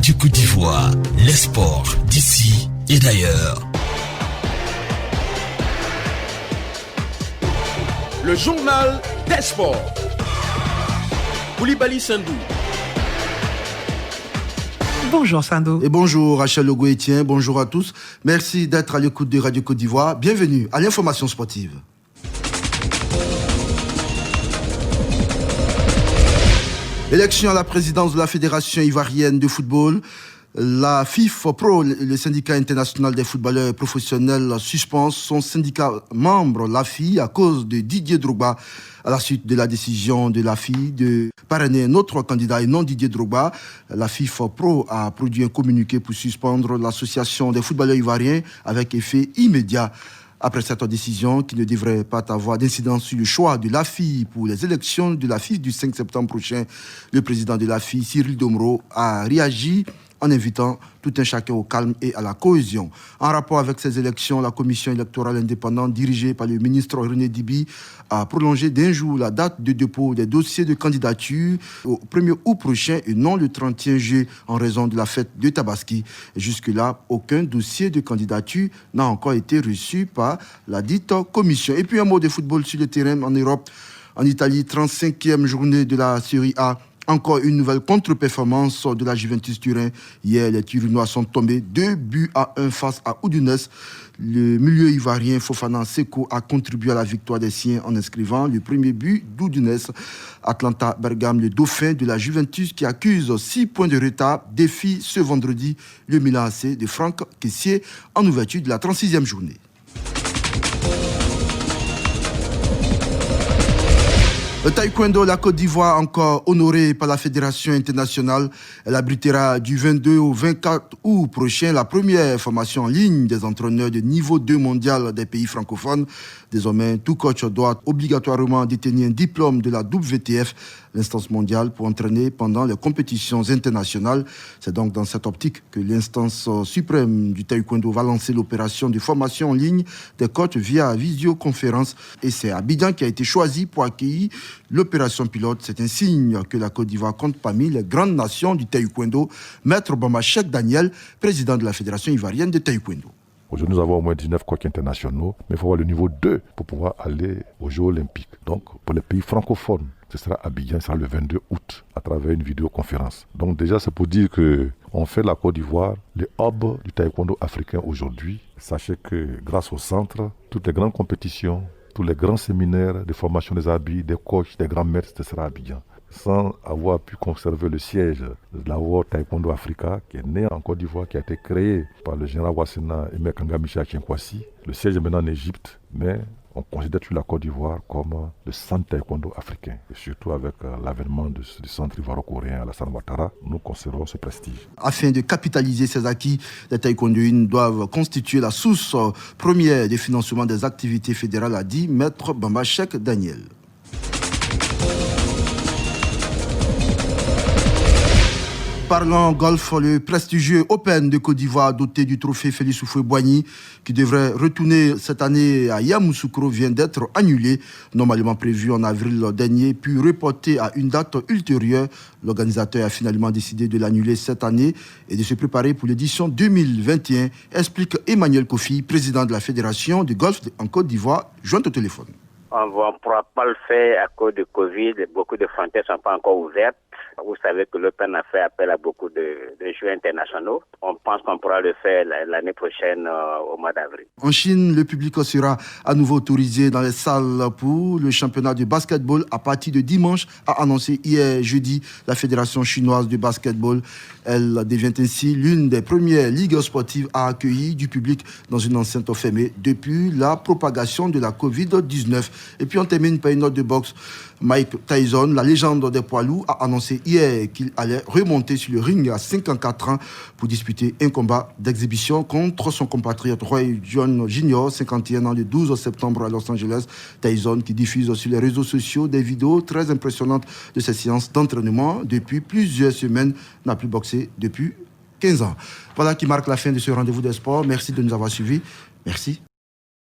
Radio Côte d'Ivoire, les sports d'ici et d'ailleurs. Le journal des sports. Koulibaly Sandou. Bonjour Sando. Et bonjour Rachel Logo-Etienne, bonjour à tous. Merci d'être à l'écoute de Radio Côte d'Ivoire. Bienvenue à l'information sportive. Élection à la présidence de la Fédération ivoirienne de football. La FIFPro, le syndicat international des footballeurs professionnels, suspend son syndicat membre, l'AFI, à cause de Didier Drogba, à la suite de la décision de l'AFI de parrainer un autre candidat et non Didier Drogba. La FIFPro a produit un communiqué pour suspendre l'association des footballeurs ivoiriens avec effet immédiat. Après cette décision qui ne devrait pas avoir d'incidence sur le choix de l'AFI pour les élections de l'AFI du 5 septembre prochain, le président de l'AFI, Cyril Domro, a réagi en invitant tout un chacun au calme et à la cohésion. En rapport avec ces élections, la commission électorale indépendante dirigée par le ministre René Dibi a prolongé d'un jour la date de dépôt des dossiers de candidature au 1er août prochain et non le 31 juillet en raison de la fête de Tabaski. Et jusque-là, aucun dossier de candidature n'a encore été reçu par la dite commission. Et puis un mot de football sur le terrain en Europe. En Italie, 35e journée de la Série A. Encore une nouvelle contre-performance de la Juventus Turin. Hier, les Turinois sont tombés 2-1 face à Udinese. Le milieu ivoirien Fofana Seko a contribué à la victoire des siens en inscrivant le premier but d'Udinese. Atalanta Bergame, le dauphin de la Juventus qui accuse 6 points de retard, défie ce vendredi le Milan AC de Franck Kessié en ouverture de la 36e journée. Le taekwondo, la Côte d'Ivoire, encore honorée par la Fédération internationale. Elle abritera du 22 au 24 août prochain la première formation en ligne des entraîneurs de niveau 2 mondial des pays francophones. Désormais, tout coach doit obligatoirement détenir un diplôme de la WTF, l'instance mondiale, pour entraîner pendant les compétitions internationales. C'est donc dans cette optique que l'instance suprême du taekwondo va lancer l'opération de formation en ligne des coachs via visioconférence. Et c'est Abidjan qui a été choisi pour accueillir l'opération pilote. C'est un signe que la Côte d'Ivoire compte parmi les grandes nations du taekwondo. Maître Bamba Cheikh Daniel, président de la Fédération ivoirienne de taekwondo. Aujourd'hui, nous avons au moins 19 coachs internationaux, mais il faut avoir le niveau 2 pour pouvoir aller aux Jeux Olympiques. Donc, pour les pays francophones, ce sera Abidjan, ce sera le 22 août, à travers une vidéoconférence. Donc déjà, c'est pour dire qu'on fait la Côte d'Ivoire le hub du taekwondo africain aujourd'hui. Sachez que grâce au centre, toutes les grandes compétitions, tous les grands séminaires de formation des habits, des coachs, des grands maîtres, ce sera Abidjan. Sans avoir pu conserver le siège de la World Taekwondo Africa, qui est né en Côte d'Ivoire, qui a été créé par le général Wassena et Mekanga Micha Chinkwasi. Le siège est maintenant en Égypte, mais on considère toute la Côte d'Ivoire comme le centre taekwondo africain. Et surtout avec l'avènement du centre ivoiro-coréen Alassane Ouattara, nous conservons ce prestige. Afin de capitaliser ces acquis, les taekwondoïnes doivent constituer la source première de financement des activités fédérales, a dit Maître Bamba Cheikh Daniel. Parlons golf, le prestigieux Open de Côte d'Ivoire doté du trophée Félix Houphouët-Boigny qui devrait retourner cette année à Yamoussoukro vient d'être annulé, normalement prévu en avril dernier, puis reporté à une date ultérieure. L'organisateur a finalement décidé de l'annuler cette année et de se préparer pour l'édition 2021, explique Emmanuel Kofi, président de la Fédération de golf en Côte d'Ivoire, joint au téléphone. On ne pourra pas le faire à cause de Covid. Beaucoup de frontières ne sont pas encore ouvertes. Vous savez que l'Open a fait appel à beaucoup de joueurs internationaux. On pense qu'on pourra le faire l'année prochaine au mois d'avril. En Chine, le public sera à nouveau autorisé dans les salles pour le championnat de basketball à partir de dimanche, a annoncé hier jeudi la Fédération chinoise de basketball. Elle devient ainsi l'une des premières ligues sportives à accueillir du public dans une enceinte fermée depuis la propagation de la Covid-19. Et puis on termine par une note de boxe. Mike Tyson, la légende des poids lourds, a annoncé hier qu'il allait remonter sur le ring à 54 ans pour disputer un combat d'exhibition contre son compatriote Roy Jones Jr., 51 ans, le 12 septembre à Los Angeles. Tyson qui diffuse sur les réseaux sociaux des vidéos très impressionnantes de ses séances d'entraînement depuis plusieurs semaines, n'a plus boxé depuis 15 ans. Voilà qui marque la fin de ce rendez-vous des sports. Merci de nous avoir suivis. Merci.